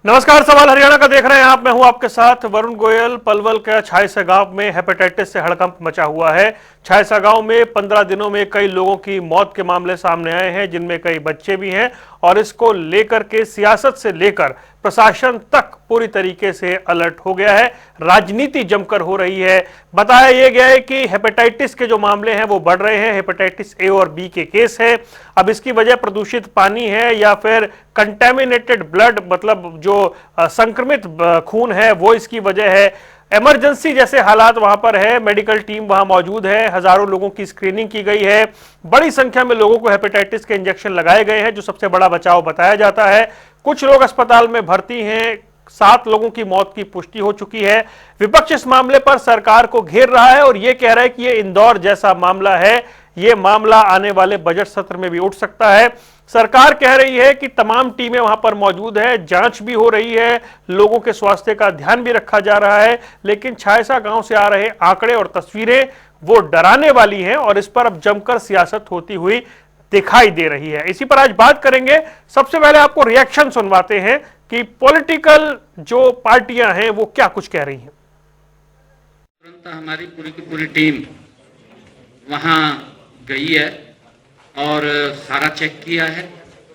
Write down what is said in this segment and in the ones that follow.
नमस्कार, सवाल हरियाणा का देख रहे हैं आप। मैं हूं आपके साथ वरुण गोयल। पलवल के छायसा गांव में हेपेटाइटिस से हड़कंप मचा हुआ है। छायसा गांव में 15 दिनों में कई लोगों की मौत के मामले सामने आए हैं, जिनमें कई बच्चे भी हैं। और इसको लेकर के सियासत से लेकर प्रशासन तक पूरी तरीके से अलर्ट हो गया है। राजनीति जमकर हो रही है। बताया यह गया है कि हेपेटाइटिस के जो मामले हैं वो बढ़ रहे हैं। हेपेटाइटिस ए और बी के केस है। अब इसकी वजह प्रदूषित पानी है या फिर कंटेमिनेटेड ब्लड, मतलब जो संक्रमित खून है, वो इसकी वजह है। इमरजेंसी जैसे हालात वहां पर है। मेडिकल टीम वहां मौजूद है। हजारों लोगों की स्क्रीनिंग की गई है। बड़ी संख्या में लोगों को हेपेटाइटिस के इंजेक्शन लगाए गए हैं, जो सबसे बड़ा बचाव बताया जाता है। कुछ लोग अस्पताल में भर्ती हैं। 7 लोगों की मौत की पुष्टि हो चुकी है। विपक्ष इस मामले पर सरकार को घेर रहा है और यह कह रहा है कि यह इंदौर जैसा मामला है। यह मामला आने वाले बजट सत्र में भी उठ सकता है। सरकार कह रही है कि तमाम टीमें वहां पर मौजूद है, जांच भी हो रही है, लोगों के स्वास्थ्य का ध्यान भी रखा जा रहा है। लेकिन छायसा गांव से आ रहे आंकड़े और तस्वीरें वो डराने वाली हैं और इस पर अब जमकर सियासत होती हुई दिखाई दे रही है। इसी पर आज बात करेंगे। सबसे पहले आपको रिएक्शन सुनवाते हैं कि पॉलिटिकल जो पार्टियां हैं वो क्या कुछ कह रही हैं। तुरंत हमारी पूरी की पूरी टीम वहाँ गई है और सारा चेक किया है।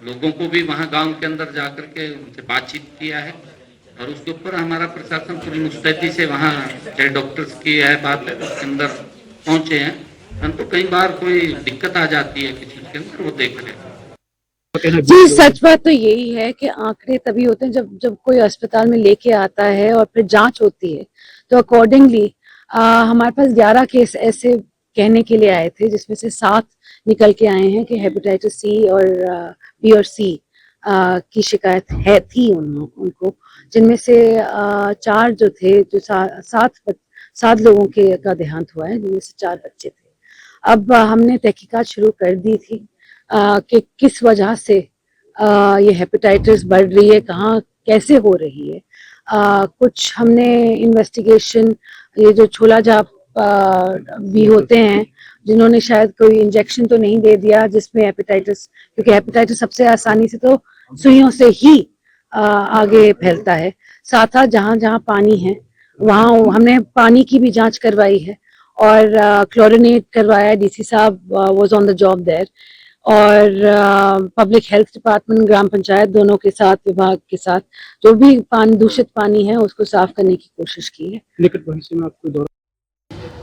लोगों को भी वहाँ गांव के अंदर जाकर के उनसे बातचीत किया है और उसके ऊपर हमारा प्रशासन पूरी मुस्तैदी से वहाँ चाहे डॉक्टर्स की है बात है उसके अंदर पहुँचे हैं। परंतु कई बार कोई दिक्कत आ जाती है किसी के अंदर, वो देख रहे हैं। जी, सच बात तो यही है कि आंकड़े तभी होते हैं जब जब कोई अस्पताल में लेके आता है और फिर जांच होती है। तो अकॉर्डिंगली हमारे पास 11 केस ऐसे कहने के लिए आए थे, जिसमें से 7 निकल के आए हैं कि हेपेटाइटिस सी और बी और सी की शिकायत थी उनको, जिनमें से 4 जो थे, जो 7 लोगों के का देहांत हुआ है, जिनमें से 4 बच्चे थे। अब हमने तहकीकात शुरू कर दी थी कि किस वजह से ये हेपेटाइटिस बढ़ रही है, कहाँ कैसे हो रही है। कुछ हमने इन्वेस्टिगेशन, ये जो छोला जाप भी होते हैं, जिन्होंने शायद कोई इंजेक्शन तो नहीं दे दिया जिसमें हेपेटाइटिस, क्योंकि हेपेटाइटिस सबसे आसानी से तो सुइयों से ही आगे फैलता है। साथ साथ जहाँ जहाँ पानी है वहाँ हमने पानी की भी जांच करवाई है और क्लोरिनेट करवाया। डीसी साहब was on the job there और पब्लिक हेल्थ डिपार्टमेंट, ग्राम पंचायत दोनों के साथ, विभाग के साथ जो भी दूषित पानी है उसको साफ करने की कोशिश की है। निकट भविष्य में आपको दौरा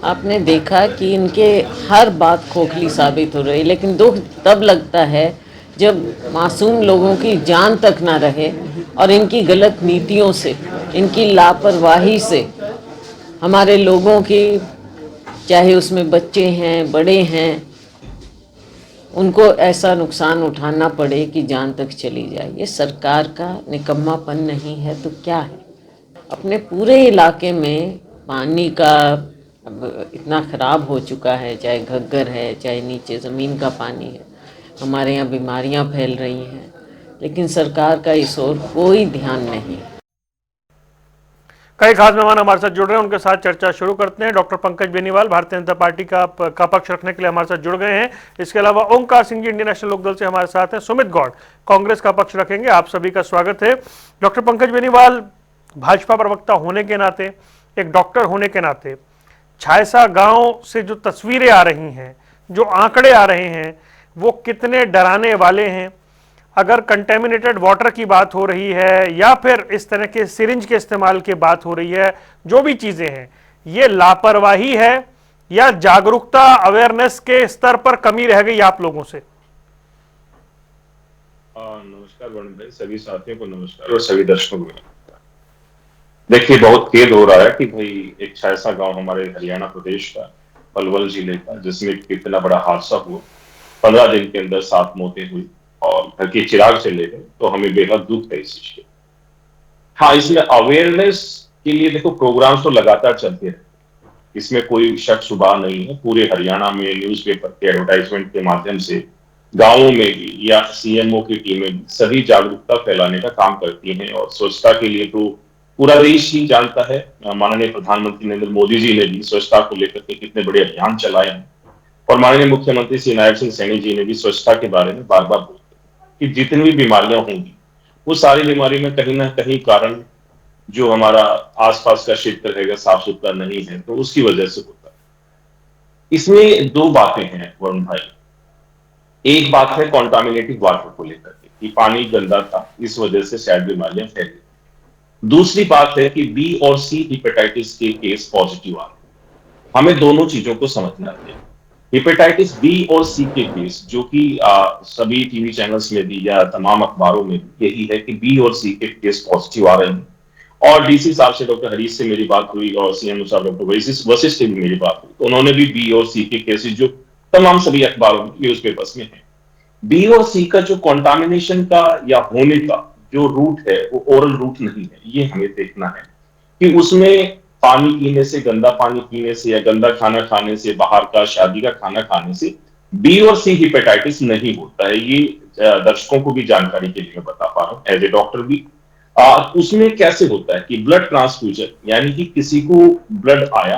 आपने देखा कि इनके हर बात खोखली साबित हो रही, लेकिन दुख तब लगता है जब मासूम लोगों की जान तक ना रहे और इनकी गलत नीतियों से, इनकी लापरवाही से हमारे लोगों की, चाहे उसमें बच्चे हैं बड़े हैं, उनको ऐसा नुकसान उठाना पड़े कि जान तक चली जाए। ये सरकार का निकम्मापन नहीं है तो क्या है। अपने पूरे इलाके में पानी का अब इतना ख़राब हो चुका है, चाहे घग्गर है चाहे नीचे ज़मीन का पानी है। हमारे यहाँ बीमारियाँ फैल रही हैं, लेकिन सरकार का इस ओर कोई ध्यान नहीं। कई खास मेहमान हमारे साथ जुड़ रहे हैं, उनके साथ चर्चा शुरू करते हैं। डॉक्टर पंकज बेनीवाल भारतीय जनता पार्टी का पक्ष रखने के लिए हमारे साथ जुड़ गए हैं। इसके अलावा ओंकार सिंह जी इंडियन नेशनल लोकदल से हमारे साथ हैं। सुमित गौड़ कांग्रेस का पक्ष रखेंगे। आप सभी का स्वागत है। डॉक्टर पंकज बेनीवाल, भाजपा प्रवक्ता होने के नाते, एक डॉक्टर होने के नाते, छायसा गांव से जो तस्वीरें आ रही हैं, जो आंकड़े आ रहे हैं, वो कितने डराने वाले हैं। अगर कंटेमिनेटेड वाटर की बात हो रही है या फिर इस तरह के सिरिंज के इस्तेमाल की बात हो रही है, जो भी चीजें हैं, ये लापरवाही है या जागरूकता, अवेयरनेस के स्तर पर कमी रह गई आप लोगों से? नमस्कार वरुण भाई, सभी साथियों को नमस्कार और सभी दर्शकों को। देखिए, बहुत खेद हो रहा है कि भाई एक छायसा गांव हमारे हरियाणा प्रदेश का, पलवल जिले का, जिसमें कितना बड़ा हादसा हुआ। 15 दिन के अंदर 7 मौतें हुई और घर के चिराग से ले गए, तो हमें बेहद दुख है इस चीज के। हाँ, इसमें अवेयरनेस के लिए देखो प्रोग्राम्स तो लगातार चलते हैं, इसमें कोई शक शुबा नहीं है। पूरे हरियाणा में न्यूज़पेपर के एडवर्टाइजमेंट के माध्यम से, गांवों में भी या सीएमओ की टीमें भी सभी जागरूकता फैलाने का काम करती हैं। और स्वच्छता के लिए तो पूरा देश ही जानता है। माननीय प्रधानमंत्री नरेंद्र मोदी जी ने भी स्वच्छता को लेकर के कितने बड़े अभियान चलाए हैं और माननीय मुख्यमंत्री श्री नायब सिंह सैनी जी ने भी स्वच्छता के बारे में बार बार बोलते हैं कि जितनी भी बीमारियां होंगी वो सारी बीमारी में कहीं ना कहीं कारण जो हमारा आसपास का क्षेत्र है साफ सुथरा नहीं है, तो उसकी वजह से होता है। इसमें दो बातें हैं वरुण भाई। एक बात है कॉन्टामिनेटेड वाटर को लेकर के कि पानी गंदा था, इस वजह से शायद बीमारियां फैली। दूसरी बात है कि बी और सी हेपेटाइटिस के केस पॉजिटिव आ रहे। हमें दोनों चीजों को समझना चाहिए। हेपेटाइटिस बी और सी के केस जो कि सभी टीवी चैनल्स में भी या तमाम अखबारों में भी यही है कि बी और सी के केस पॉजिटिव आ रहे हैं। और डीसी साहब से, डॉक्टर हरीश से मेरी बात हुई और सीएम साहब डॉक्टर वशिष्ठ से भी मेरी बात हुई, तो उन्होंने भी बी और सी के केसेस जो तमाम सभी अखबारों में, न्यूज पेपर्स में है। बी और सी का जो कॉन्टामिनेशन का या होने का जो रूट है वो ओरल रूट नहीं है। ये हमें देखना है कि उसमें पानी पीने से, गंदा पानी पीने से या गंदा खाना खाने से, बाहर का शादी का खाना खाने से बी और सी हेपेटाइटिस नहीं होता है। ये दर्शकों को भी जानकारी के लिए मैं बता पा रहा हूं एज ए डॉक्टर भी। उसमें कैसे होता है कि ब्लड ट्रांसफ्यूजन, यानी कि किसी को ब्लड आया,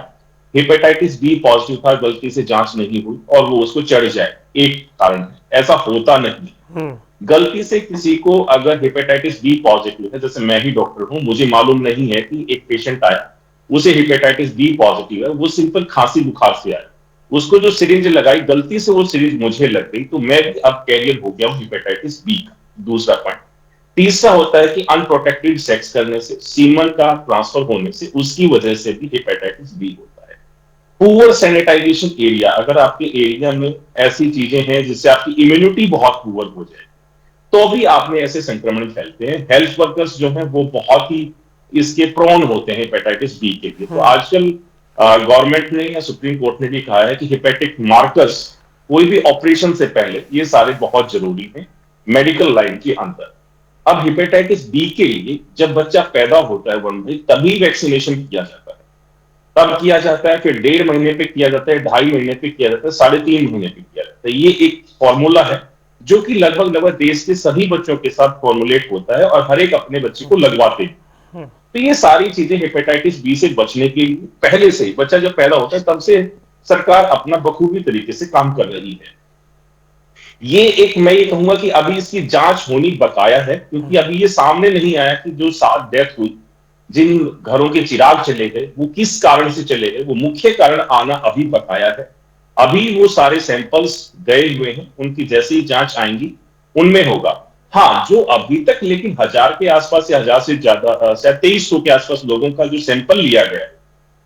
हेपेटाइटिस बी पॉजिटिव था, गलती से जांच नहीं हुई और वो उसको चढ़ जाए, एक कारण है। ऐसा होता नहीं। गलती से किसी को अगर हेपेटाइटिस बी पॉजिटिव है, जैसे मैं ही डॉक्टर हूं, मुझे मालूम नहीं है कि एक पेशेंट आया उसे हेपेटाइटिस बी पॉजिटिव है, वो सिंपल खांसी बुखार से आया, उसको जो सिरिंज लगाई गलती से वो सिरिंज मुझे लग गई, तो मैं भी अब कैरियर हो गया हूं हेपेटाइटिस बी का। दूसरा पॉइंट। तीसरा होता है कि अनप्रोटेक्टेड सेक्स करने से, सीमन का ट्रांसफर होने से, उसकी वजह से भी हेपेटाइटिस बी होता है। पुअर सैनिटाइजेशन एरिया, अगर आपके एरिया में ऐसी चीजें हैं जिससे आपकी इम्यूनिटी बहुत पुअर हो जाए, तो भी आप में ऐसे संक्रमण फैलते हैं। हेल्थ वर्कर्स जो हैं वो बहुत ही इसके प्रोन होते हैं हेपेटाइटिस बी के लिए। तो आजकल गवर्नमेंट ने या सुप्रीम कोर्ट ने भी कहा है कि हेपेटिक मार्कर्स कोई भी ऑपरेशन से पहले ये सारे बहुत जरूरी हैं मेडिकल लाइन के अंदर। अब हेपेटाइटिस बी के लिए जब बच्चा पैदा होता है वन भाई, तभी वैक्सीनेशन किया जाता है। तब किया जाता है, फिर 1.5 महीने पे किया जाता है, 2.5 महीने पे किया जाता है, 3.5 महीने पे किया जाता है। ये एक फॉर्मूला है जो कि लगभग लगभग देश के सभी बच्चों के साथ फॉर्मुलेट होता है और हर एक अपने बच्चे को लगवाते हैं। तो ये सारी चीजें हेपेटाइटिस बी से बचने के लिए पहले से ही, बच्चा जब पैदा होता है तब से सरकार अपना बखूबी तरीके से काम कर रही है। ये एक, मैं ये कहूंगा कि अभी इसकी जांच होनी बकाया है, क्योंकि अभी ये सामने नहीं आया कि जो 7 डेथ हुई, जिन घरों के चिराग चले गए, वो किस कारण से चले गए, वो मुख्य कारण आना अभी बकाया है। अभी वो सारे सैंपल्स गए हुए हैं, उनकी जैसे ही जांच आएंगी उनमें होगा। हाँ, जो अभी तक लेकिन 1000 के आसपास या 1000 से ज्यादा, शायद 2300 के आसपास लोगों का जो सैंपल लिया गया,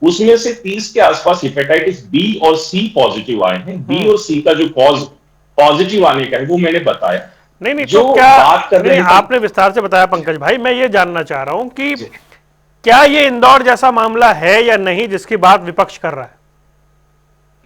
उसमें से 30 के आसपास हेपेटाइटिस बी और सी पॉजिटिव आए हैं। बी और सी का जो कॉज पॉजिटिव आने का है वो मैंने बताया। नहीं नहीं, जो तो क्या, बात कर रहे नहीं, हैं आपने विस्तार से बताया पंकज भाई। मैं ये जानना चाह रहा हूं कि क्या ये इंदौर जैसा मामला है या नहीं जिसकी बात विपक्ष कर रहा है?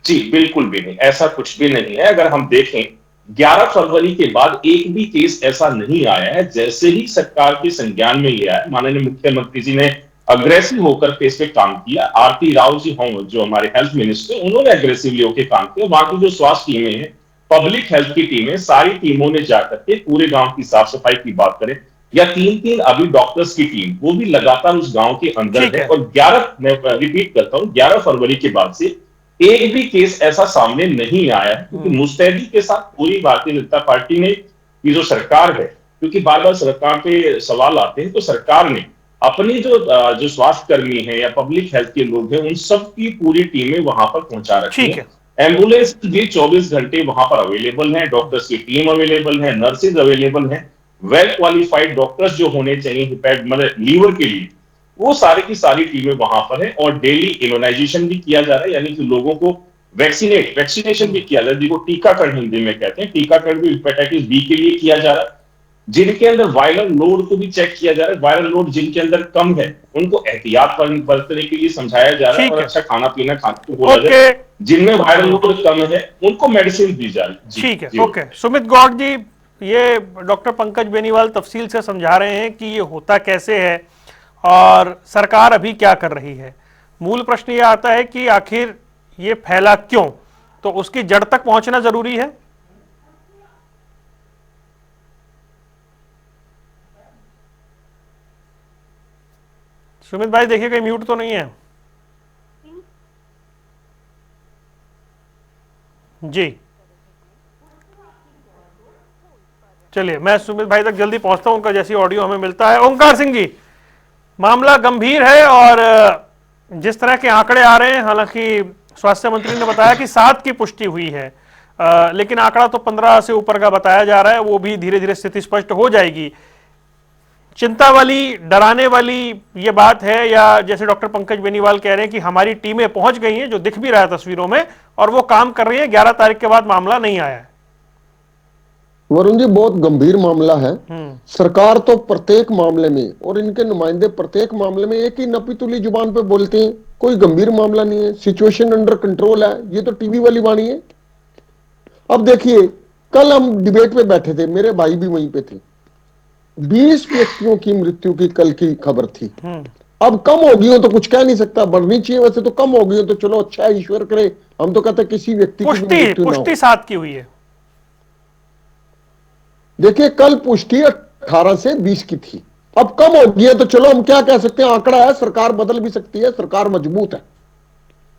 जी बिल्कुल भी नहीं, ऐसा कुछ भी नहीं है। अगर हम देखें 11 फरवरी के बाद एक भी केस ऐसा नहीं आया है। जैसे ही सरकार के संज्ञान में ये आया, माननीय मुख्यमंत्री जी ने अग्रेसिव होकर के इस पे काम किया। आरती राव जी हों जो हमारे हेल्थ मिनिस्टर, उन्होंने अग्रेसिवली होकर काम किया। वहां की जो स्वास्थ्य टीमें हैं, पब्लिक हेल्थ की टीमें, सारी टीमों ने जाकर के पूरे गांव की साफ सफाई की बात करें या 3-3 अभी डॉक्टर्स की टीम, वो भी लगातार उस गांव के अंदर है। और 11, मैं रिपीट करता हूं, 11 फरवरी के बाद से एक भी केस ऐसा सामने नहीं आया है, क्योंकि मुस्तैदी के साथ पूरी भारतीय जनता पार्टी ने, ये जो सरकार है, क्योंकि बार बार सरकार पे सवाल आते हैं, तो सरकार ने अपनी जो स्वास्थ्य कर्मी है या पब्लिक हेल्थ के लोग हैं, उन सब की पूरी टीमें वहां पर पहुंचा रखी ठीक है। है। एम्बुलेंस भी 24 घंटे वहां पर अवेलेबल है, डॉक्टर्स की टीम अवेलेबल है, नर्सेज अवेलेबल है, वेल क्वालिफाइड डॉक्टर्स जो होने चाहिए मतलब लीवर के लिए, वो सारी की सारी टीमें वहां पर है। और डेली इम्यूनाइजेशन भी किया जा रहा है, यानी कि लोगों को वैक्सीनेशन भी किया जा रहा है, जिसको टीकाकरण हिंदी में कहते हैं। टीकाकरण भी हेपेटाइटिस बी के लिए किया जा रहा है। जिनके अंदर वायरल लोड को भी चेक किया जा रहा है। वायरल लोड जिनके अंदर कम है उनको एहतियात बरतने के लिए समझाया जा रहा है और अच्छा खाना पीना खाने को बोला जा रहा है। जिनमें वायरल लोड कम है उनको मेडिसिन दी जा रही है। ठीक है, ओके। सुमित गौड़ जी, ये डॉक्टर पंकज बेनीवाल तफसील से समझा रहे हैं कि ये होता कैसे है और सरकार अभी क्या कर रही है। मूल प्रश्न ये आता है कि आखिर ये फैला क्यों, तो उसकी जड़ तक पहुंचना जरूरी है। सुमित भाई देखिए कहीं म्यूट तो नहीं है जी। चलिए, मैं सुमित भाई तक जल्दी पहुंचता हूं, उनका जैसी ऑडियो हमें मिलता है। ओंकार सिंह जी, मामला गंभीर है और जिस तरह के आंकड़े आ रहे हैं, हालांकि स्वास्थ्य मंत्री ने बताया कि 7 की पुष्टि हुई है, लेकिन आंकड़ा तो 15 से ऊपर का बताया जा रहा है। वो भी धीरे धीरे स्थिति स्पष्ट हो जाएगी। चिंता वाली, डराने वाली ये बात है, या जैसे डॉक्टर पंकज बेनीवाल कह रहे हैं कि हमारी टीमें पहुंच गई हैं, जो दिख भी रहा है तस्वीरों में, और वो काम कर रही है, 11 तारीख के बाद मामला नहीं आया है। वरुण जी, बहुत गंभीर मामला है। सरकार तो प्रत्येक मामले में और इनके नुमाइंदे प्रत्येक मामले में एक ही नपीतुली जुबान पे बोलते हैं, कोई गंभीर मामला नहीं है, सिचुएशन अंडर कंट्रोल है। ये तो टीवी वाली वाणी है। अब देखिए, कल हम डिबेट पे बैठे थे, मेरे भाई भी वहीं पे थे। 20 व्यक्तियों की मृत्यु की कल की खबर थी। अब कम हो गई हो तो कुछ कह नहीं सकता, बढ़नी चाहिए वैसे तो। कम हो गई हो तो चलो अच्छा है, ईश्वर करे। हम तो कहते किसी व्यक्ति की मृत्यु ना हो। पुष्टि 7 की हुई है। देखिए, कल पुष्टि 18 से 20 की थी। अब कम हो गई है तो चलो हम क्या कह सकते हैं, आंकड़ा है, सरकार बदल भी सकती है, सरकार मजबूत है।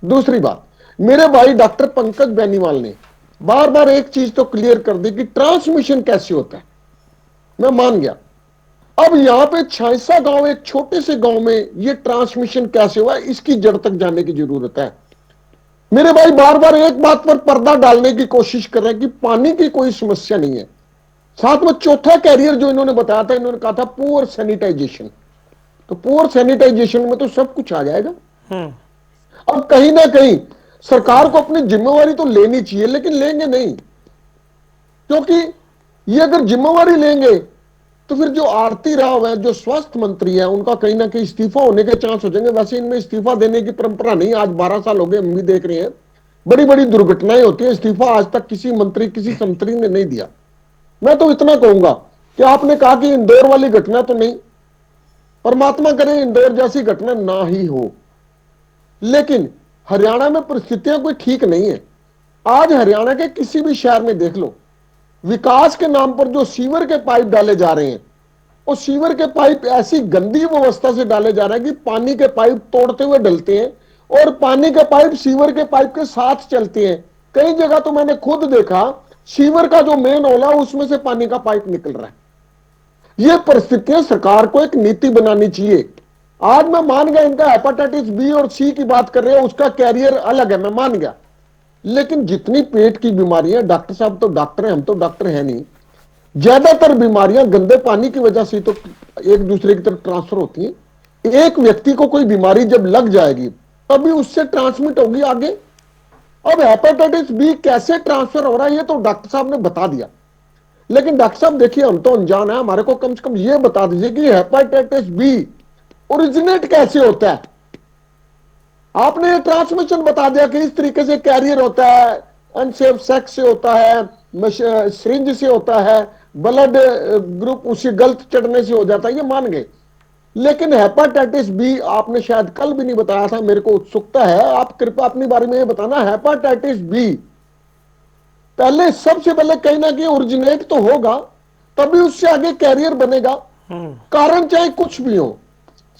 दूसरी बात, मेरे भाई डॉक्टर पंकज बेनीवाल ने बार बार एक चीज तो क्लियर कर दी कि ट्रांसमिशन कैसे होता है। मैं मान गया। अब यहां पे छाइसा गांव, एक छोटे से गांव में ये ट्रांसमिशन कैसे हुआ, इसकी जड़ तक जाने की जरूरत है। मेरे भाई बार बार एक बात पर पर्दा डालने की कोशिश कर रहे हैं कि पानी की कोई समस्या नहीं है। साथ में चौथा कैरियर जो इन्होंने बताया था, इन्होंने कहा था पुअर सैनिटाइजेशन। तो पुअर सैनिटाइजेशन में तो सब कुछ आ जाएगा। अब कहीं ना कहीं सरकार को अपनी जिम्मेवारी तो लेनी चाहिए, लेकिन लेंगे नहीं, क्योंकि ये अगर जिम्मेवारी लेंगे तो फिर जो आरती राव है, जो स्वास्थ्य मंत्री है, उनका कहीं ना कहीं इस्तीफा होने के चांस हो जाएंगे। वैसे इनमें इस्तीफा देने की परंपरा नहीं, आज 12 साल हो गए, हम भी देख रहे हैं, बड़ी बड़ी दुर्घटनाएं होती है। इस्तीफा आज तक किसी मंत्री, किसी संतरी ने नहीं दिया। मैं तो इतना कहूंगा कि आपने कहा कि इंदौर वाली घटना तो नहीं, परमात्मा करे इंदौर जैसी घटना ना ही हो, लेकिन हरियाणा में परिस्थितियां कोई ठीक नहीं है। आज हरियाणा के किसी भी शहर में देख लो, विकास के नाम पर जो सीवर के पाइप डाले जा रहे हैं, वो सीवर के पाइप ऐसी गंदी व्यवस्था से डाले जा रहे हैं कि पानी के पाइप तोड़ते हुए डलते हैं, और पानी के पाइप सीवर के पाइप के साथ चलते हैं। कई जगह तो मैंने खुद देखा, सीवर का जो मेन होल है उसमें से पानी का पाइप निकल रहा है। ये परिस्थितियां, सरकार को एक नीति बनानी चाहिए। आज मैं मान गया इनका हेपेटाइटिस बी और सी की बात कर रहे हैं, उसका कैरियर अलग है, मैं मान गया, लेकिन जितनी पेट की बीमारियां, डॉक्टर साहब तो डॉक्टर हैं, हम तो डॉक्टर हैं नहीं, ज्यादातर बीमारियां गंदे पानी की वजह से तो एक दूसरे की तरफ ट्रांसफर होती हैं। एक व्यक्ति को कोई बीमारी जब लग जाएगी तभी उससे ट्रांसमिट होगी आगे। अब हेपेटाइटिस बी कैसे ट्रांसफर हो रहा है ये तो डॉक्टर साहब ने बता दिया, लेकिन डॉक्टर साहब देखिए, हम तो अनजान है, हमारे को कम से कम ये बता दीजिए कि हेपेटाइटिस बी ओरिजिनेट कैसे होता है। आपने ये ट्रांसमिशन बता दिया कि इस तरीके से कैरियर होता है, अनसेफ सेक्स से होता है, सिरिंज से होता है, ब्लड ग्रुप उसी गलत चढ़ने से हो जाता है, ये मान गए। लेकिन हेपेटाइटिस बी आपने शायद कल भी नहीं बताया था, मेरे को उत्सुकता है, आप कृपया अपने बारे में ये बताना। हेपेटाइटिस बी पहले, सबसे पहले कहीं ना कहीं ओरिजिनेट तो होगा, तभी उससे आगे कैरियर बनेगा। कारण चाहे कुछ भी हो,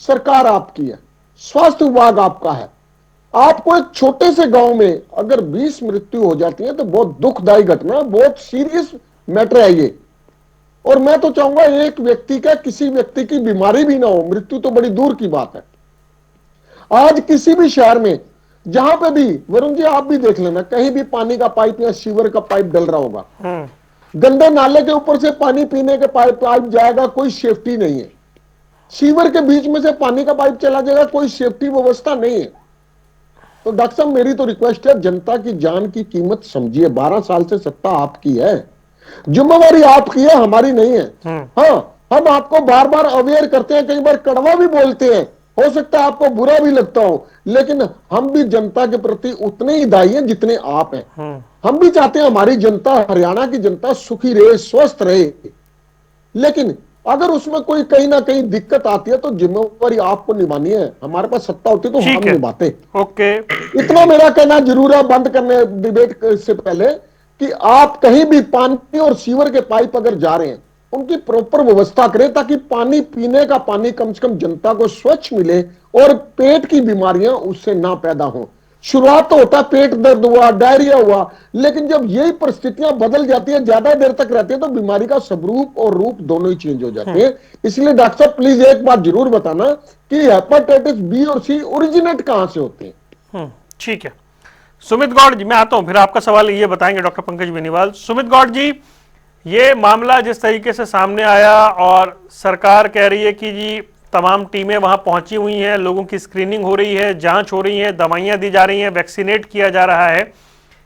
सरकार आपकी है, स्वास्थ्य विभाग आपका है। आपको एक छोटे से गांव में अगर 20 मृत्यु हो जाती है तो बहुत दुखदायी घटना, बहुत सीरियस मैटर है ये। और मैं तो चाहूंगा एक व्यक्ति का, किसी व्यक्ति की बीमारी भी ना हो, मृत्यु तो बड़ी दूर की बात है। आज किसी भी शहर में जहां पे भी, वरुण जी आप भी देख लेना, कहीं भी पानी का पाइप या सीवर का पाइप डल रहा होगा, गंदे नाले के ऊपर से पानी पीने के पाइप जाएगा, कोई सेफ्टी नहीं है। सीवर के बीच में से पानी का पाइप चला जाएगा, कोई सेफ्टी व्यवस्था नहीं है। तो डॉक्टर साहब मेरी तो रिक्वेस्ट है, जनता की जान की कीमत समझिए। 12 साल से सत्ता आपकी है, जिम्मेवारी आपकी है, हमारी नहीं है। हाँ, हम आपको बार बार अवेयर करते हैं, कई बार कड़वा भी बोलते हैं, हो सकता है आपको बुरा भी लगता हो, लेकिन हम भी जनता के प्रति उतने ही दायी हैं जितने आप हैं। हम भी चाहते हैं हमारी जनता, हरियाणा की जनता सुखी रहे, स्वस्थ रहे, लेकिन अगर उसमें कोई कहीं ना कहीं दिक्कत आती है तो जिम्मेवारी आपको निभानी है। हमारे पास सत्ता होती तो हम निभाते। ओके, इतना मेरा कहना जरूर है बंद करने डिबेट से पहले, कि आप कहीं भी पानी और सीवर के पाइप अगर जा रहे हैं, उनकी प्रॉपर व्यवस्था करें, ताकि पानी, पीने का पानी कम से कम जनता को स्वच्छ मिले और पेट की बीमारियां उससे ना पैदा हो। शुरुआत तो होता है पेट दर्द हुआ, डायरिया हुआ, लेकिन जब यही परिस्थितियां बदल जाती है, ज्यादा देर तक रहती है, तो बीमारी का स्वरूप और रूप दोनों ही चेंज हो जाते हैं। इसलिए डॉक्टर साहब प्लीज एक बात जरूर बताना कि हेपेटाइटिस बी और सी ओरिजिनेट कहां से होते हैं। ठीक है। सुमित गौड़ जी, मैं आता हूं, फिर आपका सवाल ये बताएंगे डॉक्टर पंकज बेनीवाल। सुमित गौड़ जी, ये मामला जिस तरीके से सामने आया और सरकार कह रही है कि जी तमाम टीमें वहां पहुंची हुई हैं, लोगों की स्क्रीनिंग हो रही है, जांच हो रही है, दवाइयां दी जा रही हैं, वैक्सीनेट किया जा रहा है,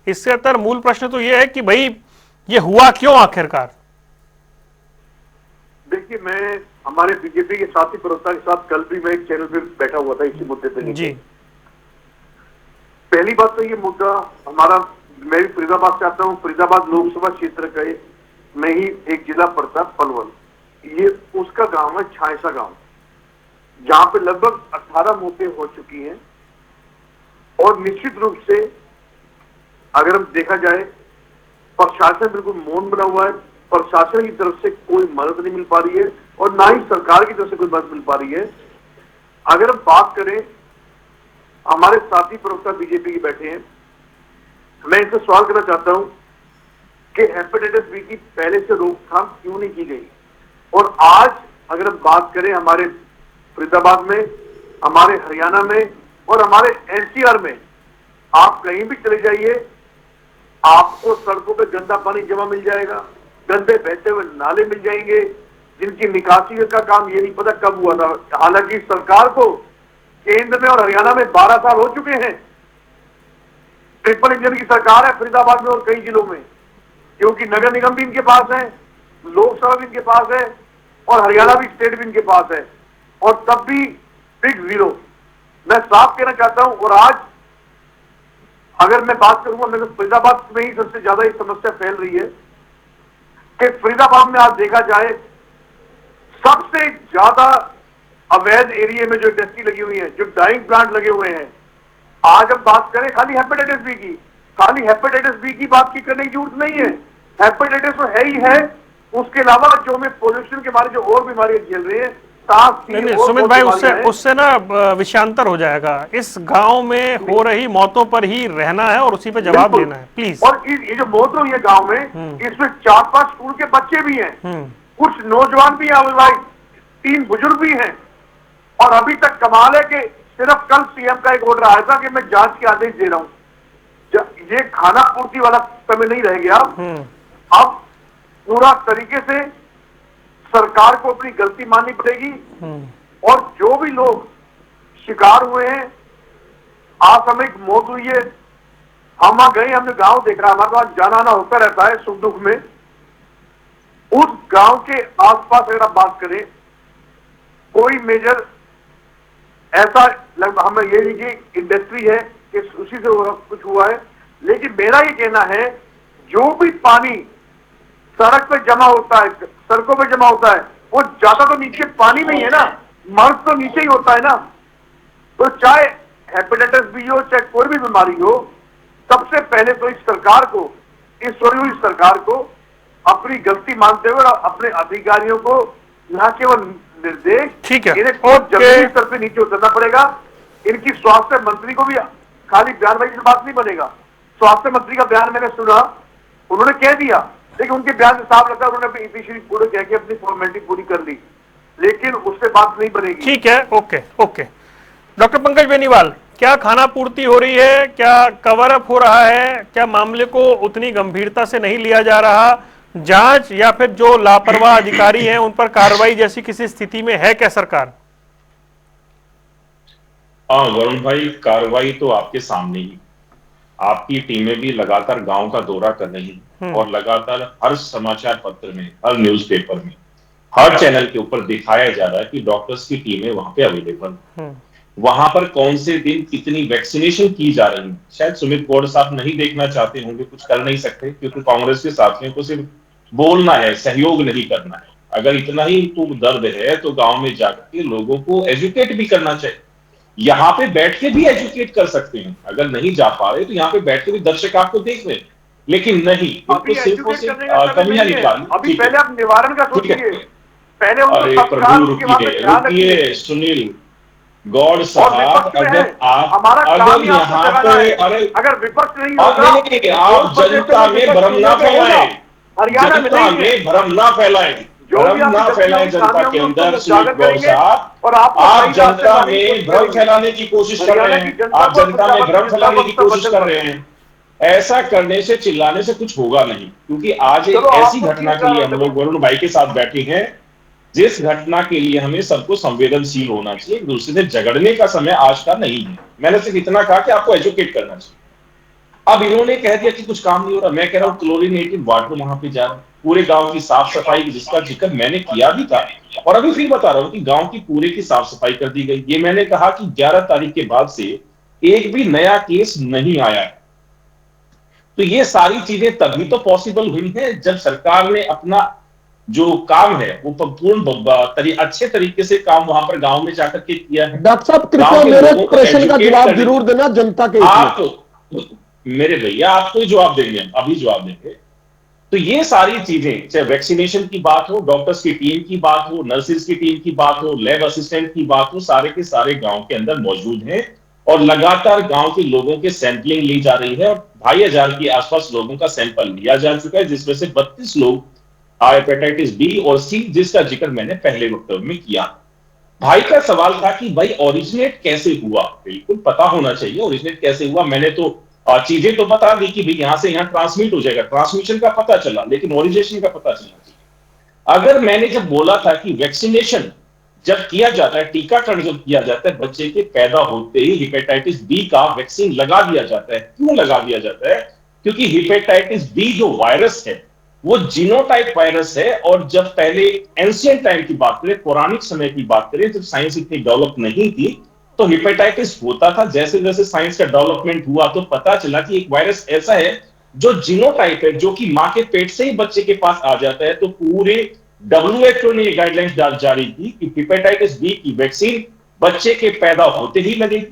इससे अंतर मूल प्रश्न तो ये है कि भाई ये हुआ क्यों आखिरकार? देखिए, मैं हमारे बीजेपी के साथी प्रवक्ता के साथ कल भी मैं एक चैनल पे बैठा हुआ था इसी मुद्दे पे जी। पहली बात तो ये मुद्दा हमारा, मैं भी फरीदाबाद से आता हूँ, फरीदाबाद लोकसभा क्षेत्र का में ही एक जिला पड़ता पलवल, ये उसका गांव है छायसा गांव, जहां पे लगभग 18 मौतें हो चुकी हैं। और निश्चित रूप से अगर हम देखा जाए, प्रशासन बिल्कुल मौन बना हुआ है, प्रशासन की तरफ से कोई मदद नहीं मिल पा रही है और ना ही सरकार की तरफ से कोई मदद मिल पा रही है। अगर हम बात करें, हमारे साथी प्रवक्ता बीजेपी के बैठे हैं, मैं इनसे सवाल करना चाहता हूं कि हेपेटाइटिस बी की पहले से रोकथाम क्यों नहीं की गई। और आज अगर हम बात करें हमारे फरीदाबाद में, हमारे हरियाणा में और हमारे एनसीआर में, आप कहीं भी चले जाइए, आपको सड़कों पे गंदा पानी जमा मिल जाएगा, गंदे बहते हुए नाले मिल जाएंगे, जिनकी निकासी का काम ये नहीं पता कब हुआ था। हालांकि सरकार को केंद्र में और हरियाणा में 12 साल हो चुके हैं, ट्रिपल इंजन की सरकार है फरीदाबाद में और कई जिलों में, क्योंकि नगर निगम भी इनके पास है, लोकसभा भी इनके पास है और हरियाणा भी स्टेट भी इनके पास है, और तब भी बिग जीरो। मैं साफ कहना चाहता हूं, और आज अगर मैं बात करूंगा, मेरे फरीदाबाद में ही सबसे ज्यादा ये समस्या फैल रही है कि फरीदाबाद में आज देखा जाए सबसे ज्यादा अवैध एरिया में जो इंडस्ट्री लगी हुई है, जो डाइंग प्लांट लगे हुए हैं। आज हम बात करें खाली हेपेटाइटिस बी की, खाली हेपेटाइटिस बी की बात की करने की जरूरत नहीं है, हेपेटाइटिस तो है ही है, उसके अलावा जो हमें पोल्यूशन के बारे जो और बीमारियां झेल रही है, नहीं सुमित भाई, उससे ना विषयांतर हो जाएगा। इस गांव में हो रही मौतों पर ही रहना है और उसी पे जवाब देना है प्लीज। और ये जो मौत हुई है गांव में, इसमें 4-5 स्कूल के बच्चे भी हैं, कुछ नौजवान भी हैं, 3 बुजुर्ग भी हैं। और अभी तक कमाल है कि सिर्फ कल सीएम का एक ऑर्डर आया था कि मैं जांच के आदेश दे रहा हूं। ये खाना पूर्ति वाला समय नहीं रह गया। अब पूरा तरीके से सरकार को अपनी गलती माननी पड़ेगी और जो भी लोग शिकार हुए हैं, आसामयिक मौत हुई है, हम वहां गए, हमने गांव देख रहा, हमारे पास जाना आना होता रहता है सुख दुख में। उस गांव के आसपास अगर आप बात करें, कोई मेजर ऐसा हमें ये लीजिए इंडस्ट्री है कि उसी से कुछ हुआ है, लेकिन मेरा ये कहना है जो भी पानी सड़क पे जमा होता है, सड़कों पे जमा होता है, वो ज्यादा तो नीचे पानी में ही है ना, मर्ज तो नीचे ही होता है ना। तो चाहे हेपेटाइटिस बी हो, चाहे कोई भी बीमारी हो, सबसे पहले तो इस सरकार को, इस सोई हुई सरकार को अपनी गलती मानते हुए अपने अधिकारियों को न केवल निर्देश, ठीक है, इन्हें जमीनी स्तर पे नीचे उतरना पड़ेगा। इनकी स्वास्थ्य मंत्री को भी खाली बयानबाजी से बात नहीं बनेगा। स्वास्थ्य मंत्री का बयान मैंने सुना, उन्होंने कह दिया, लेकिन उनके बयान से साफ लगता है उन्होंने इफिशिएंटली पूरे कह के अपनी फॉर्मेलिटी पूरी कर ली, लेकिन उससे बात नहीं बनेगी। ठीक है, okay okay. Doctor Pankaj Beniwal, क्या खाना पूर्ति हो रही है, क्या कवर अप हो रहा है, क्या मामले को उतनी गंभीरता से नहीं लिया जा रहा, जांच या फिर जो लापरवाह अधिकारी हैं उन पर कार्रवाई जैसी किसी स्थिति में है क्या सरकार? हाँ वरुण भाई, कार्रवाई तो आपके सामने ही, आपकी टीमें भी लगातार गांव का दौरा कर रही हैं और लगातार हर समाचार पत्र में, हर न्यूज़पेपर में, हर चैनल के ऊपर दिखाया जा रहा है कि डॉक्टर्स की टीमें वहां पे अवेलेबल, वहां पर कौन से दिन कितनी वैक्सीनेशन की जा रही है। शायद सुमित गौड़ साहब नहीं देखना चाहते होंगे, कुछ कर नहीं सकते, क्योंकि कांग्रेस के साथियों को सिर्फ बोलना है, सहयोग नहीं करना है। अगर इतना ही तो दर्द है तो गांव में जाकर के लोगों को एजुकेट भी करना चाहिए। यहाँ पे बैठ के भी एजुकेट कर सकते हैं, अगर नहीं जा पा रहे तो यहाँ पे बैठ के भी दर्शक आपको देख रहे हैं, लेकिन नहीं, अभी सिर्फ कमियां निकालनी। अभी पहले आप निवारण का सोचिए, पहले अरे प्रभु रुकिए सुनील, गौड़ साहब, अगर आप हमारा काम अगर ही आपको यहाँ जगाना पे है। अरे अगर विपक्ष नहीं आप होगा, नहीं, आप जनता में भ्रम ना फैलाएं, हरियाणा में जनता नहीं है। में भ्रम ना फैलाएं, जो भी भ्रम ना आपकी फैलाएं गलतियां जनता होंगी, के हम अंदर। उसको श्री उजागर गौड़ करेंगे साहब, और आपको आप सही रास्ते जनता लाने की में कोशिश भ्रम करेंगे। फैलाने की कोशिश कर रहे हरियाणा की हैं, जनता आप को जनता में भ्रम भारतीय फैलाने जनता की पक्ष कोशिश वचन कर रहे हैं। ऐसा करने से, चिल्लाने से कुछ होगा नहीं, क्योंकि आज एक चलो, ऐसी आपको घटना ठीक के लिए हम है, लोग वरुण भाई के साथ बैठे हैं, जिस घटना के लिए हमें सबको संवेदनशील होना चाहिए। एक दूसरे से झगड़ने का समय आज का नहीं है। मैंने सिर्फ इतना कहा कि आपको एजुकेट करना चाहिए। अब इन्होंने कह दिया कि कुछ काम नहीं हो रहा। मैं कह रहा हूं क्लोरीनेटेड वाटर वहां पे जा रहा है, पूरे गांव की साफ सफाई, जिसका जिक्र मैंने किया भी था और अभी फिर बता रहा हूं कि गांव की पूरे की साफ सफाई कर दी गई। ये मैंने कहा कि 11 तारीख के बाद से एक भी नया केस नहीं आया है। तो ये सारी चीजें तभी तो पॉसिबल हुई है जब सरकार ने अपना जो काम है वो पूर्ण अच्छे तरीके से काम वहां पर गांव में जाकर के किया है। डॉक्टर साहब, कृपया गांव के मेरे लोगों को प्रश्न का एजुकेट जवाब करने, जरूर देना जनता के हित में। आप मेरे भैया आपको जवाब देंगे, अभी जवाब देंगे। तो ये सारी चीजें, चाहे वैक्सीनेशन की बात हो, डॉक्टर्स की टीम की बात हो, नर्सेज की टीम की बात हो, लैब असिस्टेंट की बात हो, सारे के सारे गांव के अंदर मौजूद हैं और लगातार गांव के लोगों के सैंपलिंग ली जा रही है और 2500 के आसपास लोगों का सैंपल लिया जा चुका है, जिसमें से 32 लोग हेपेटाइटिस बी और सी, जिसका जिक्र मैंने पहले वक्तव्य में किया। भाई का सवाल था कि भाई ओरिजिनेट कैसे हुआ। बिल्कुल पता होना चाहिए ओरिजिनेट कैसे हुआ। मैंने तो चीजें तो बता दी कि भाई यहां से यहां ट्रांसमिट हो जाएगा, ट्रांसमिशन का पता चला, लेकिन ओरिजिनेशन का पता चलना चाहिए। अगर मैंने जब बोला था कि वैक्सीनेशन जब किया जाता है, टीकाकरण जब किया जाता है, बच्चे के पैदा होते ही हेपेटाइटिस बी का वैक्सीन लगा दिया जाता है। क्यों लगा दिया जाता है? क्योंकि हेपेटाइटिस बी जो वायरस है वो जीनोटाइप वायरस है। और जब पहले एंशिएंट टाइम की बात करें, पौराणिक समय की बात करें, जब साइंस इतनी डेवलप नहीं थी, तो हेपेटाइटिस होता था। जैसे जैसे साइंस का डेवलपमेंट हुआ तो पता चला कि एक वायरस ऐसा है जो जीनोटाइप है, जो कि मां के पेट से ही बच्चे के पास आ जाता है। तो पूरे WHO ने गाइडलाइंस जारी की कि हेपेटाइटिस बी की वैक्सीन बच्चे के पैदा होते ही लगेगी,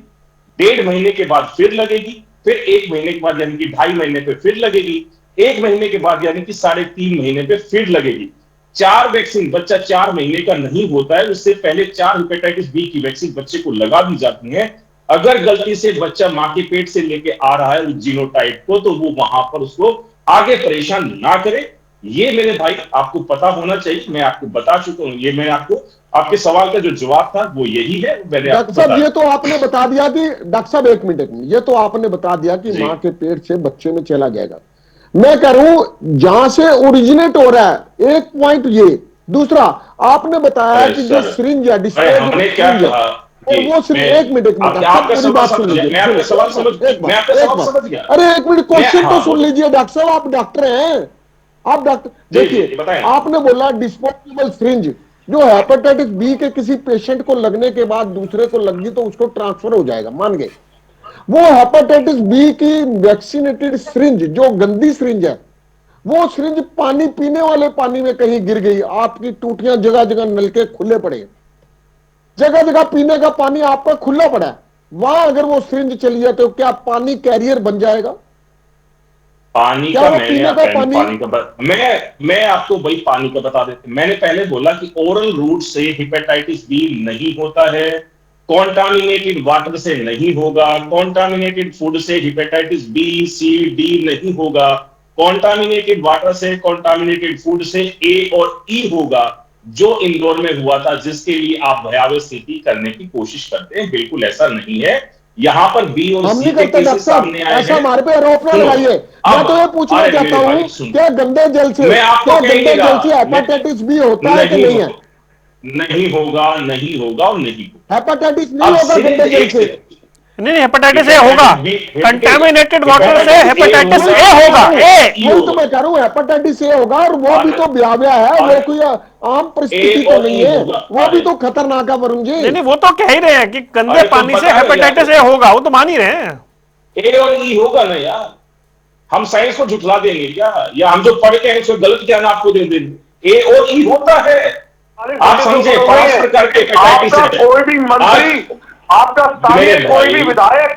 1.5 महीने के बाद फिर लगेगी, फिर 1 महीने के बाद यानी कि 2.5 महीने पे फिर लगेगी, 1 महीने के बाद यानी कि 3.5 महीने पे फिर लगेगी। 4 वैक्सीन, बच्चा 4 महीने का नहीं होता है उससे पहले 4 हेपेटाइटिस बी की वैक्सीन बच्चे को लगा दी जाती है। अगर गलती से बच्चा मां के पेट से लेके आ रहा है उस जीनोटाइप को, तो वो वहां पर उसको आगे परेशान ना करे। ये मेरे भाई आपको पता होना चाहिए। मैं आपको बता चुका हूं, ये मैं आपको आपके सवाल का जो जवाब था वो यही है। मैंने डॉक्टर साहब, ये तो आपने बता दिया कि डॉक्टर साहब एक मिनट, ये तो आपने बता दिया कि मां के पेट से बच्चे में चला जाएगा। मैं कह रहा हूं जहां से ओरिजिनेट हो रहा है, एक पॉइंट ये। दूसरा, आपने बताया कि जो सिरिंज है, हमने क्या कहा, वो सिर्फ एक मिनट पूरी बात सुन लीजिए। मैं आपका सवाल समझ गया। अरे एक मिनट, क्वेश्चन तो सुन लीजिए डॉक्टर साहब, आप डॉक्टर हैं। आप डॉक्टर देखिए, आपने बोला डिस्पोजेबल सिरिंज जो हेपेटाइटिस बी के किसी पेशेंट को लगने के बाद दूसरे को लगी तो उसको ट्रांसफर हो जाएगा, मान गए। वो हेपेटाइटिस बी की वैक्सीनेटेड सिरिंज जो गंदी सिरिंज है, वो सिरिंज पानी पीने वाले पानी में कहीं गिर गई, आपकी टूटियां जगह जगह नलके खुले पड़े, जगह जगह पीने का पानी आपका खुला पड़ा है, वहां अगर वो सिरिंज चली है तो क्या पानी कैरियर बन जाएगा? पानी का मैं आपको वही पानी का बता देते। मैंने पहले बोला कि ओरल रूट से हेपेटाइटिस बी नहीं होता है, कॉन्टामिनेटेड वाटर से नहीं होगा, कॉन्टामिनेटेड फूड से हेपेटाइटिस बी सी डी नहीं होगा, कॉन्टामिनेटेड वाटर से, कॉन्टामिनेटेड फूड से ए और ई होगा, जो इंदौर में हुआ था, जिसके लिए आप भयावह स्थिति करने की कोशिश करते हैं। बिल्कुल ऐसा नहीं है। यहां पर बी और सी के केसेस सामने आए हैं। ऐसा हमारे पे आरोप ना लगाइए। मैं तो ये पूछना चाहता हूं, क्या गंदे जल से हेपेटाइटिस बी होता है कि नहीं है? नहीं होगा, नहीं होगा और नहीं होगा। हेपेटाइटिस नहीं होगा गंदे जल से। नहीं, हेपेटाइटिस ए होगा, कंटामिनेटेड वाटर से हेपेटाइटिस ए होगा। वो तो मैं कह रहा हूं हेपेटाइटिस ए होगा, और वो भी तो ब्याव्या है, वो कोई आम परिस्थिति तो नहीं है, वो भी तो खतरनाक है वरुण जी। नहीं, वो तो कह ही रहे हैं कि गंदे पानी से हेपेटाइटिस ए होगा, वो तो मान ही रहे हैं। ए और ई होगा ना यार, हम साइंस को झुठला देंगे क्या? या हम जो पढ़ के हैं उसको गलत ज्ञान आपको दे देंगे? ए और ई होता है, आप समझे? 5 प्रकार के हेपेटाइटिस है। कोई भी मंत्री, आपका स्थानीय कोई भी विधायक,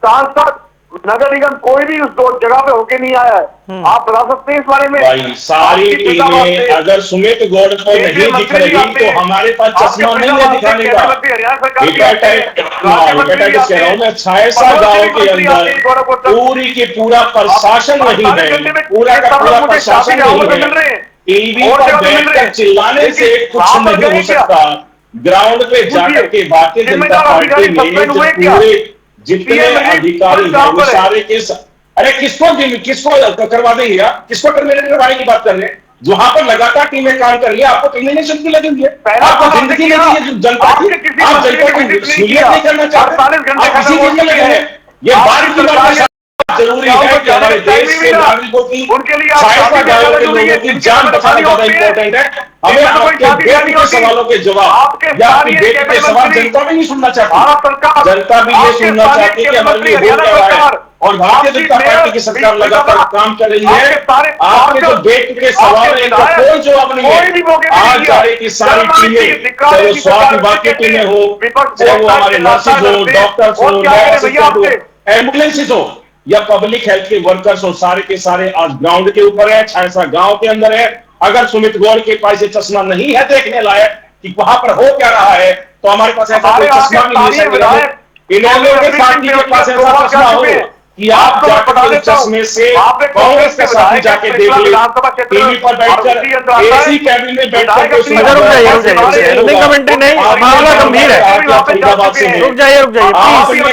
सांसद नगर निगम कोई भी उस दो जगह पे होके नहीं आया है। आप बता सकते हैं इस बारे में? भाई सारी आपकी पिता बात टीमें से अगर सुमित गौड़ को केंद्रीय नहीं दिख मंत्री भी रही आते तो हैं। हमारे पास आपके चश्मा नहीं पिता है बात से दिखाने केंद्रीय का। मंत्री हरियाणा सरकार भी आते हैं, राज्य मंत्री भी हेपेटाइटिस आते कह रहा हूं हैं, मैं, छायसा गांव के अंदर पूरी की पूरा प्रशासन नहीं है, पूरा का पूरा प्रशासन नहीं है। टीवी पर बैठकर चिल्लाने से कुछ नहीं हो सकता। ग्राउंड पे जाकर के भारतीय जनता पार्टी में जो पूरे जितने अधिकारी हैं वो सारे के अरे किसको करवा देंगे आप? किसको टर्मिनेट करवाने की बात कर रहे हैं? वहां पर लगातार टीमें काम कर रही है, आपको टर्मिनेशन की लगेगी है? आपको जिंदगी नहीं दी है जनता की, आप जनता की सहूलियत नहीं करना चाहते, आप किसी चीज में लगे हैं। ये बात की बात जरूरी है कि हमारे देश के नागरिकों की, छायसा गांव के लोगों की जान बचाना ज्यादा इंपॉर्टेंट है। हमें आपके बेटी के सवालों के जवाब या आपकी बेटी के सवाल जनता भी नहीं सुनना चाहती। जनता भी ये सुनना चाहती है कि हमारे लिए हो क्या रहा है, और भारतीय जनता पार्टी की सरकार लगातार काम कर रही है। आपके जो बेटी के सवाल है इनका कोई जवाब नहीं है। आज जा रही की सारी टीमें, चाहे वो स्वास्थ्य विभाग की टीमें हो, चाहे वो हमारे नर्सेज हो, डॉक्टर्स हो, असिस्टेंट हो, एम्बुलेंसेज हो या पब्लिक हेल्थ के वर्कर्स हो, सारे के सारे आज ग्राउंड के ऊपर है, छायसा गांव के अंदर है। अगर सुमित गौड़ के पास ये चश्मा नहीं है देखने लायक कि वहां पर हो क्या रहा है, तो हमारे पास ऐसा कोई चश्मा भी नहीं है। इन्होंने के पार्टी के पास ऐसा चश्मा हो कि आप जाकर चश्मे से कांग्रेस के साथ जाके देख ले, टीवी पर बैठकर एसी कैबिन में बैठकर कमेंट्री नहीं, मामला गंभीर है। फरीदाबाद से रुक जाइए आपने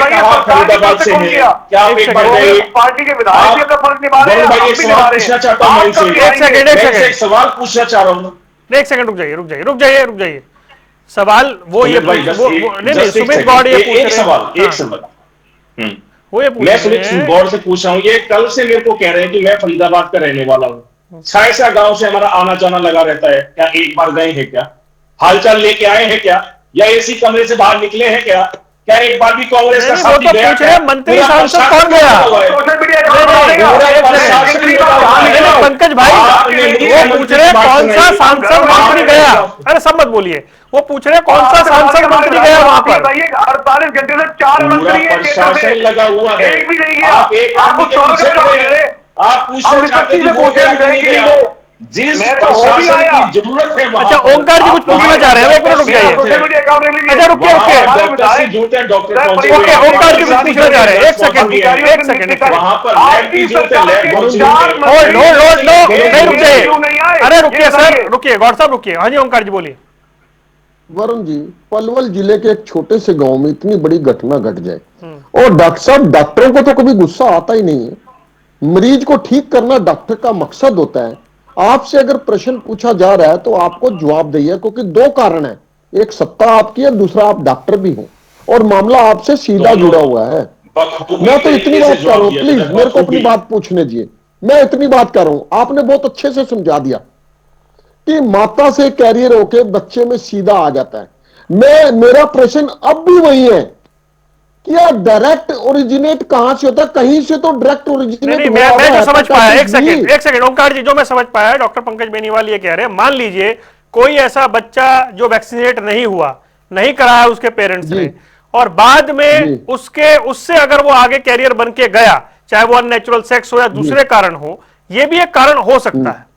कहा फरीदाबाद से है, क्या आप एक बार गए? पार्टी के विधायक का फर्ज निभा रहे हैं, भाई एक सवाल पूछना चाहता हूँ मैं इनसे, एक सवाल पूछना चाह रहा हूँ। एक सेकंड रुक जाइए। सवाल वो ये नहीं सुमित गौड़ ये पूछ रहे हैं। एक सवाल मैं सुमित गौड़ से पूछ रहा हूँ। ये कल से मेरे को कह रहे हैं कि मैं फरीदाबाद का रहने वाला हूँ, छायसा गांव से हमारा आना जाना लगा रहता है। क्या एक बार गए हैं क्या? हालचाल लेके आए हैं क्या? या एसी कमरे से बाहर निकले हैं क्या? क्या एक बार भी कांग्रेस का साथी गया क्या? मंत्री सांसद कौन गया? पंकज भाई वो पूछ रहे कौन सा सांसद मंत्री गया? अरे सब मत बोलिए, वो पूछ रहे कौन सा सांसद मंत्री गया वहां पर? 48 घंटे से 4 मंत्री प्रशासन लगा हुआ है, एक भी नहीं गया। आप एक आदमी के पीछे पड़े हैं, आप पूछना चाहते हैं वो क्या नहीं गया? जिस प्रशासन की जरूरत है। अच्छा ओंकार जी कुछ पूछना चाह रहे हैं, एक मिनट रुक जाइए। अच्छा रुकिए डॉक्टर ओके ओंकार जी कुछ पूछना चाह रहे हैं, एक सेकंड वहां पर लैब की जरूरत है, लैब होल्ड नहीं रुक जाइए। अरे रुकिए सर, रुकिए गौड़ साहब रुकिए। हाँ जी ओंकार जी बोलिए। वरुण जी, पलवल जिले के एक छोटे से गांव में इतनी बड़ी घटना घट जाए और डॉक्टर साहब, डॉक्टरों को तो कभी गुस्सा आता ही नहीं है। मरीज को ठीक करना डॉक्टर का मकसद होता है। आपसे अगर प्रश्न पूछा जा रहा है तो आपको जवाब दिया, क्योंकि दो कारण है, एक सत्ता आपकी है, दूसरा आप डॉक्टर भी हो और मामला आपसे सीधा जुड़ा हुआ है। मैं तो इतनी बात कर रहा हूं, प्लीज मेरे को अपनी बात पूछने दीजिए। मैं इतनी बात कर रहा हूं, आपने बहुत अच्छे से समझा दिया कि माता से कैरियर होके बच्चे में सीधा आ जाता है। मेरा प्रश्न अब भी वही है कि यार डायरेक्ट ओरिजिनेट कहां से होता है? कहीं से तो डायरेक्ट ओरिजिनेट मैं जो समझ पाया, एक सेकंड ओंकार जी, जो मैं समझ पाया डॉक्टर पंकज बेनीवाल ये कह रहे हैं, मान लीजिए कोई ऐसा बच्चा जो वैक्सीनेट नहीं हुआ, नहीं कराया उसके पेरेंट्स ने, और बाद में उससे अगर वो आगे कैरियर बन के गया, चाहे वो अननेचुरल सेक्स हो या दूसरे कारण हो, ये भी एक कारण हो सकता है।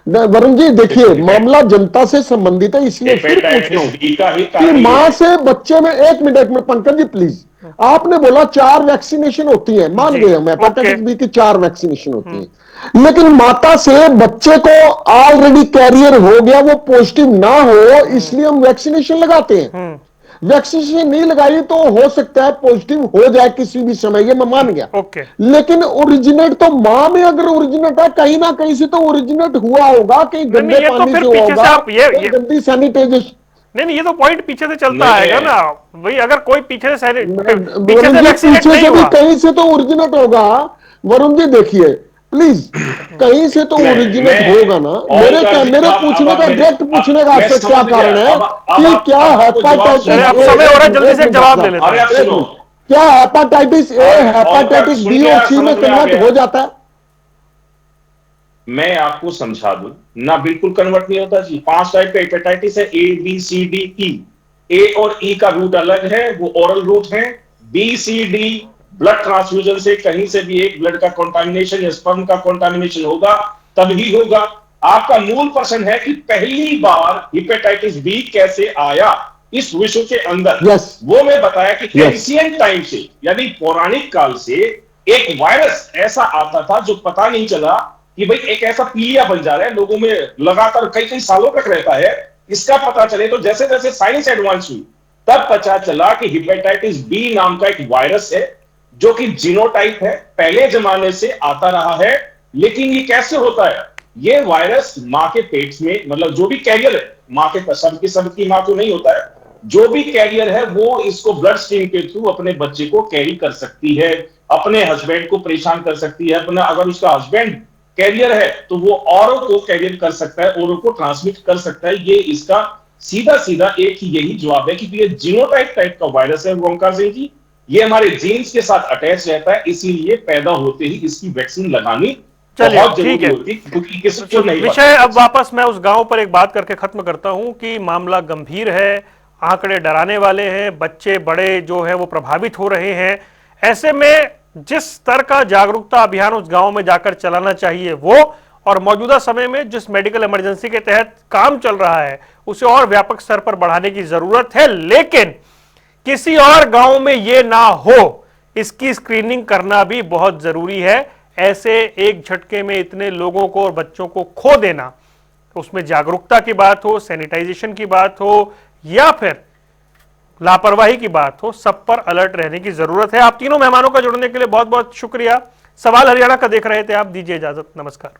वरुण जी देखिए, मामला जनता से संबंधित है, इसलिए फिर पूछ रहा हूं कि मां से बच्चे में, एक मिनट में पंकज जी प्लीज, आपने बोला 4 वैक्सीनेशन होती है, मान गए हम हेपेटाइटिस बी की 4 वैक्सीनेशन होती है, लेकिन माता से बच्चे को ऑलरेडी कैरियर हो गया, वो पॉजिटिव ना हो, इसलिए हम वैक्सीनेशन लगाते हैं। वैक्सीनेशन नहीं लगाई तो हो सकता है पॉजिटिव हो जाए किसी भी समय, ये मैं मान गया। लेकिन ओरिजिनेट तो मां में अगर ओरिजिनेट है, कहीं ना कहीं से तो ओरिजिनेट हुआ होगा, कहीं गंदे पानी से हुआ होगा, गंदी सैनिटाइजेशन। नहीं ये तो पॉइंट पीछे से चलता आएगा ना भाई, अगर कोई पीछे से कहीं से तो ओरिजिनेट होगा। वरुण जी देखिए प्लीज, कहीं से तो ओरिजिनेट होगा ना। मेरे पूछने का, डायरेक्ट पूछने का आपसे क्या कारण है कि क्या हेपेटाइटिस, समय हो रहा है, जल्दी से जवाब दे लेते हैं। क्या हेपेटाइटिस ए हेपेटाइटिस बी और सी में कन्वर्ट हो जाता है? मैं आपको समझा दूं ना, बिल्कुल कन्वर्ट नहीं होता जी। 5 टाइप का हेपेटाइटिस है, A B C D E. ए और ई का रूट अलग है, वो ओरल रूट है। B C D blood transfusion से कहीं से भी एक ब्लड का कंटामिनेशन या स्पर्म का कंटामिनेशन होगा तभी होगा। आपका मूल प्रश्न है कि पहली बार हेपेटाइटिस बी कैसे आया इस विश्व के अंदर। वो मैं बताया कि एंशिएंट टाइम से, यानी पौराणिक काल से एक वायरस ऐसा आता था जो पता नहीं चला कि भाई एक ऐसा पीलिया बन जा रहा है, लोगों में लगातार कई कई सालों तक रहता है। इसका पता चले तो जैसे जैसे साइंस एडवांस हुई तब पता चला कि हेपेटाइटिस बी नाम का एक वायरस है जो कि जीनोटाइप है, पहले जमाने से आता रहा है। लेकिन ये कैसे होता है? ये वायरस मां के पेट में, मतलब जो भी कैरियर है, मां के सबकी मां तो नहीं होता है, जो भी कैरियर है वो इसको ब्लड स्ट्रीम के थ्रू अपने बच्चे को कैरी कर सकती है, अपने हस्बैंड को परेशान कर सकती है। अपना अगर उसका हस्बैंड कैरियर है तो वो औरों को कैरियर कर सकता है, औरों को ट्रांसमिट कर सकता है। ये इसका सीधा सीधा एक ही यही जवाब है कि ये जीनोटाइप टाइप का वायरस है ओंकार सिंह जी, ये हमारे जीन्स के साथ अटैच रहता है, इसीलिए पैदा होते ही इसकी वैक्सीन लगानी बहुत जरूरी होती है, क्योंकि किसी को नहीं विषय। अब वापस मैं उस गांव पर एक बात करके खत्म करता हूं कि मामला गंभीर है, आंकड़े डराने वाले हैं, बच्चे बड़े जो है वो प्रभावित हो रहे हैं। ऐसे में जिस स्तर का जागरूकता अभियान उस गांव में जाकर चलाना चाहिए वो, और मौजूदा समय में जिस मेडिकल इमरजेंसी के तहत काम चल रहा है उसे और व्यापक स्तर पर बढ़ाने की जरूरत है। लेकिन किसी और गांव में यह ना हो, इसकी स्क्रीनिंग करना भी बहुत जरूरी है। ऐसे एक झटके में इतने लोगों को और बच्चों को खो देना, उसमें जागरूकता की बात हो, सैनिटाइजेशन की बात हो या फिर लापरवाही की बात हो, सब पर अलर्ट रहने की जरूरत है। आप तीनों मेहमानों का जुड़ने के लिए बहुत बहुत शुक्रिया। सवाल हरियाणा का देख रहे थे आप, दीजिए इजाजत, नमस्कार।